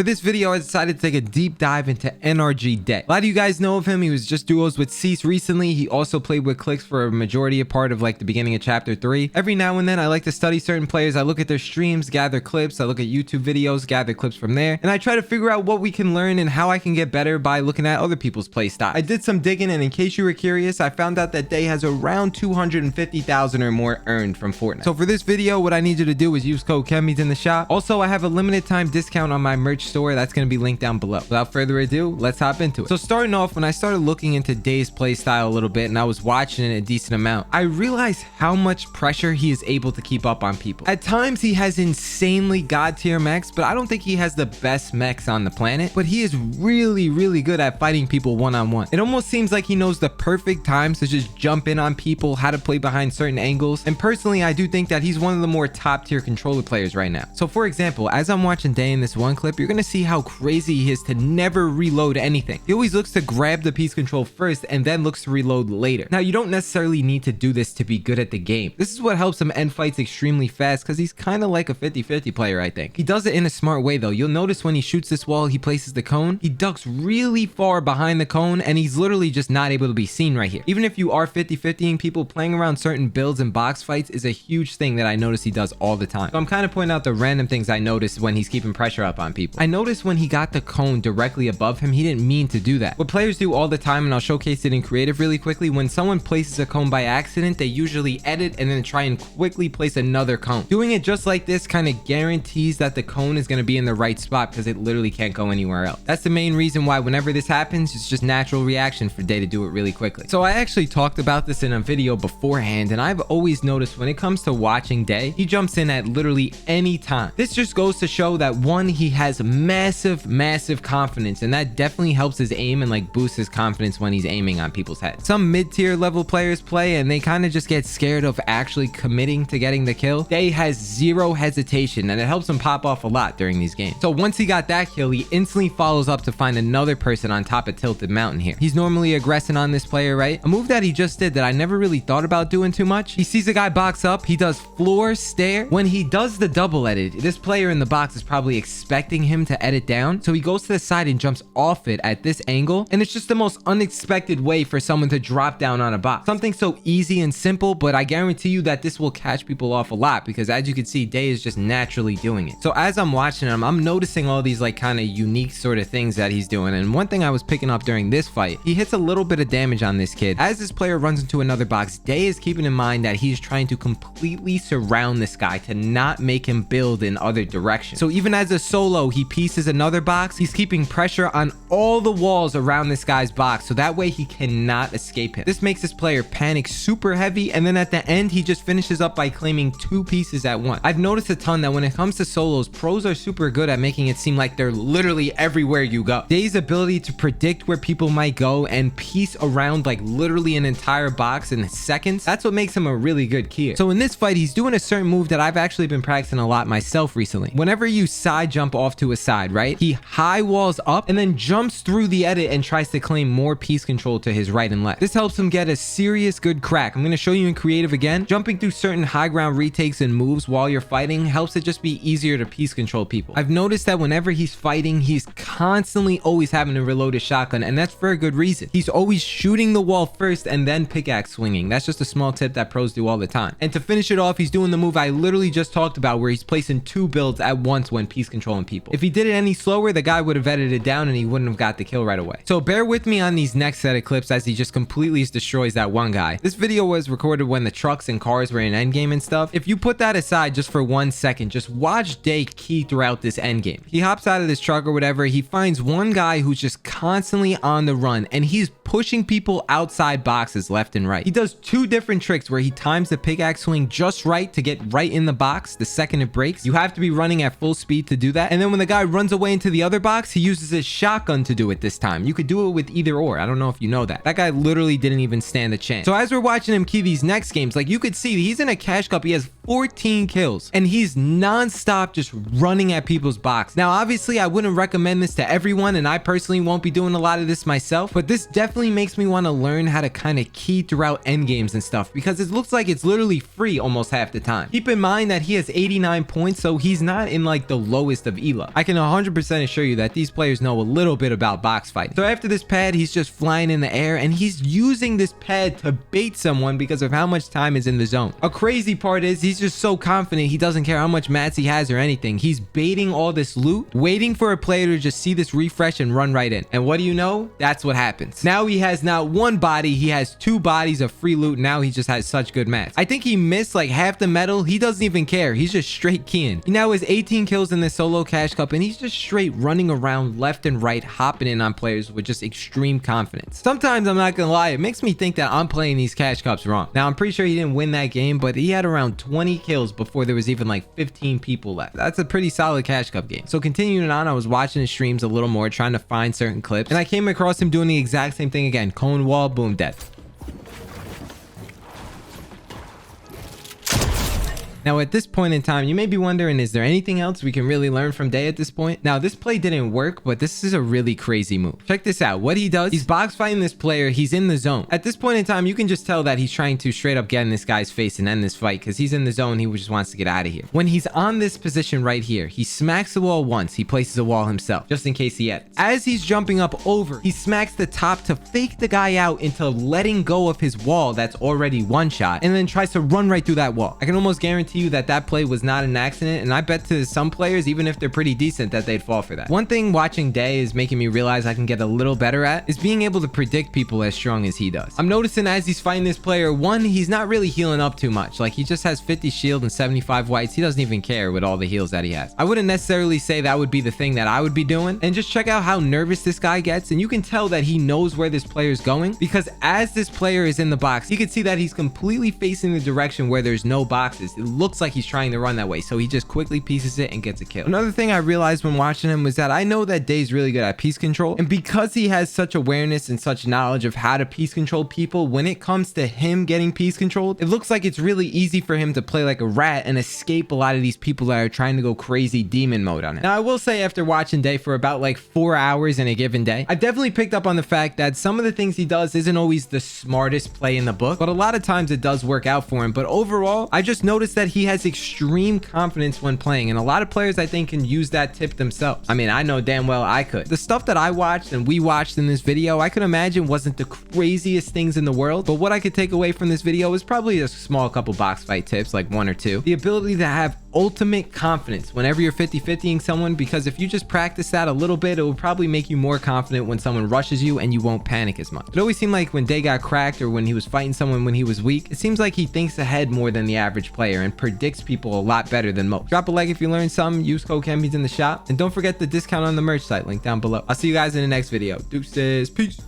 For this video, I decided to take a deep dive into NRG Deyy. A lot of you guys know of him. He was just duos with Cease recently. He also played with Clicks for a majority of part of like the beginning of chapter 3. Every now and then I like to study certain players. I look at their streams, gather clips. I look at YouTube videos, gather clips from there, and I try to figure out what we can learn and how I can get better by looking at other people's play style. I did some digging, and in case you were curious, I found out that Deyy has around 250,000 or more earned from Fortnite. So for this video, what I need you to do is use code KenBeans in the shop. Also, I have a limited time discount on my merch store. That's going to be linked down below. Without further ado, let's hop into it. So starting off, when I started looking into Deyy's play style a little bit and I was watching it a decent amount, I realized how much pressure he is able to keep up on people. At times he has insanely god tier mechs, but I don't think he has the best mechs on the planet, but he is really good at fighting people one-on-one. It almost seems like he knows the perfect times to just jump in on people, how to play behind certain angles, and personally I do think that he's one of the more top tier controller players right now. So for example, as I'm watching Deyy in this one clip, you're gonna see how crazy he is to never reload anything. He always looks to grab the piece control first and then looks to reload later. Now you don't necessarily need to do this to be good at the game. This is what helps him end fights extremely fast because he's kind of like a 50-50 player, I think. He does it in a smart way though. You'll notice when he shoots this wall, he places the cone, he ducks really far behind the cone, and he's literally just not able to be seen right here. Even if you are 50-50ing people, playing around certain builds and box fights is a huge thing that I notice he does all the time. So I'm kind of pointing out the random things I noticed when he's keeping pressure up on people. I noticed when he got the cone directly above him, he didn't mean to do that. What players do all the time, and I'll showcase it in creative really quickly, when someone places a cone by accident, they usually edit and then try and quickly place another cone. Doing it just like this kind of guarantees that the cone is going to be in the right spot because it literally can't go anywhere else. That's the main reason why whenever this happens, it's just natural reaction for Deyy to do it really quickly. So I actually talked about this in a video beforehand, and I've always noticed when it comes to watching Deyy, he jumps in at literally any time. This just goes to show that one, he has massive confidence, and that definitely helps his aim and like boosts his confidence when he's aiming on people's heads. Some mid-tier level players play and they kind of just get scared of actually committing to getting the kill. Deyy has zero hesitation, and it helps him pop off a lot during these games. So once he got that kill, he instantly follows up to find another person on top of Tilted Mountain here. He's normally aggressing on this player, right? A move that he just did that I never really thought about doing too much. He sees a guy box up, he does floor stare. When he does the double edit, this player in the box is probably expecting him to edit down, so he goes to the side and jumps off it at this angle, and it's just the most unexpected way for someone to drop down on a box. Something so easy and simple, but I guarantee you that this will catch people off a lot because as you can see, Deyy is just naturally doing it. So as I'm watching him, I'm noticing all these like kind of unique sort of things that he's doing, and one thing I was picking up during this fight, he hits a little bit of damage on this kid. As this player runs into another box, Deyy is keeping in mind that he's trying to completely surround this guy to not make him build in other directions. So even as a solo, he pieces another box, he's keeping pressure on all the walls around this guy's box so that way he cannot escape him. This makes this player panic super heavy, and then at the end he just finishes up by claiming 2 pieces at once. I've noticed a ton that when it comes to solos, pros are super good at making it seem like they're literally everywhere you go. Deyy's ability to predict where people might go and piece around like literally an entire box in seconds, that's what makes him a really good keyer. So in this fight, he's doing a certain move that I've actually been practicing a lot myself recently. Whenever you side jump off to a side, right, he high walls up and then jumps through the edit and tries to claim more piece control to his right and left. This helps him get a serious good crack. I'm going to show you in creative again. Jumping through certain high ground retakes and moves while you're fighting helps it just be easier to piece control people. I've noticed that whenever he's fighting, he's constantly always having to reload his shotgun, and that's for a good reason. He's always shooting the wall first and then pickaxe swinging. That's just a small tip that pros do all the time. And to finish it off, he's doing the move I literally just talked about where he's placing 2 builds at once when piece controlling people. If he did it any slower, the guy would have edited down and he wouldn't have got the kill right away. So bear with me on these next set of clips as he just completely destroys that one guy. This video was recorded when the trucks and cars were in endgame and stuff. If you put that aside just for 1 second, just watch Deyy key throughout this endgame. He hops out of this truck or whatever, he finds one guy who's just constantly on the run and he's pushing people outside boxes left and right. He does 2 different tricks where he times the pickaxe swing just right to get right in the box the second it breaks. You have to be running at full speed to do that. And then when the guy runs away into the other box, he uses his shotgun to do it this time. You could do it with either or. I don't know if you know that. That guy literally didn't even stand a chance. So as we're watching him key these next games, like you could see he's in a cash cup. He has 14 kills, and he's non-stop just running at people's box. Now, obviously, I wouldn't recommend this to everyone, and I personally won't be doing a lot of this myself, but this definitely makes me want to learn how to kind of key throughout end games and stuff, because it looks like it's literally free almost half the time. Keep in mind that he has 89 points, so he's not in like the lowest of elo. I can 100% assure you that these players know a little bit about box fighting. So after this pad, he's just flying in the air, and he's using this pad to bait someone because of how much time is in the zone. A crazy part is he's just so confident he doesn't care how much mats he has or anything. He's baiting all this loot, waiting for a player to just see this refresh and run right in. And what do you know? That's what happens. Now he has not one body, he has 2 bodies of free loot. Now he just has such good mats. I think he missed like half the metal. He doesn't even care. He's just straight keying. He now has 18 kills in this solo cash cup, and he's just straight running around left and right, hopping in on players with just extreme confidence. Sometimes, I'm not gonna lie, it makes me think that I'm playing these cash cups wrong. Now, I'm pretty sure he didn't win that game, but he had around 20 kills before there was even like 15 people left. That's a pretty solid cash cup game. So continuing on, I was watching his streams a little more, trying to find certain clips, and I came across him doing the exact same thing again. Cone wall, boom, dead. Now, at this point in time, you may be wondering, is there anything else we can really learn from Deyy at this point? Now, this play didn't work, but this is a really crazy move. Check this out. What he does, he's box fighting this player. He's in the zone. At this point in time, you can just tell that he's trying to straight up get in this guy's face and end this fight because he's in the zone. He just wants to get out of here. When he's on this position right here, he smacks the wall once. He places a wall himself, just in case he edits. As he's jumping up over, he smacks the top to fake the guy out into letting go of his wall that's already one shot, and then tries to run right through that wall. I can almost guarantee you that that play was not an accident, and I bet to some players, even if they're pretty decent, that they'd fall for that. One thing watching Deyy is making me realize I can get a little better at is being able to predict people as strong as he does. I'm noticing as he's fighting this player, one, he's not really healing up too much. Like, he just has 50 shield and 75 whites. He doesn't even care with all the heals that he has. I wouldn't necessarily say that would be the thing that I would be doing. And just check out how nervous this guy gets, and you can tell that he knows where this player is going, because as this player is in the box, you can see that he's completely facing the direction where there's no boxes. It looks like he's trying to run that way, so he just quickly pieces it and gets a kill. Another thing I realized when watching him was that I know that Deyy's really good at piece control, and because he has such awareness and such knowledge of how to piece control people, when it comes to him getting piece controlled, it looks like it's really easy for him to play like a rat and escape a lot of these people that are trying to go crazy demon mode on him. Now, I will say, after watching Deyy for about like 4 hours in a given day, I've definitely picked up on the fact that some of the things he does isn't always the smartest play in the book, but a lot of times it does work out for him. But overall, I just noticed that he has extreme confidence when playing, and a lot of players I think can use that tip themselves. I mean, I know damn well I could. The stuff that I watched and we watched in this video, I could imagine wasn't the craziest things in the world, but what I could take away from this video is probably a small couple box fight tips, like 1 or 2. The ability to have ultimate confidence whenever you're 50-50ing someone, because if you just practice that a little bit, it will probably make you more confident when someone rushes you and you won't panic as much. It always seemed like when Deyy got cracked, or when he was fighting someone when he was weak, it seems like he thinks ahead more than the average player and predicts people a lot better than most. Drop a like if you learned something, use code KenBeans in the shop, and don't forget the discount on the merch site, link down below. I'll see you guys in the next video. Deuces, peace.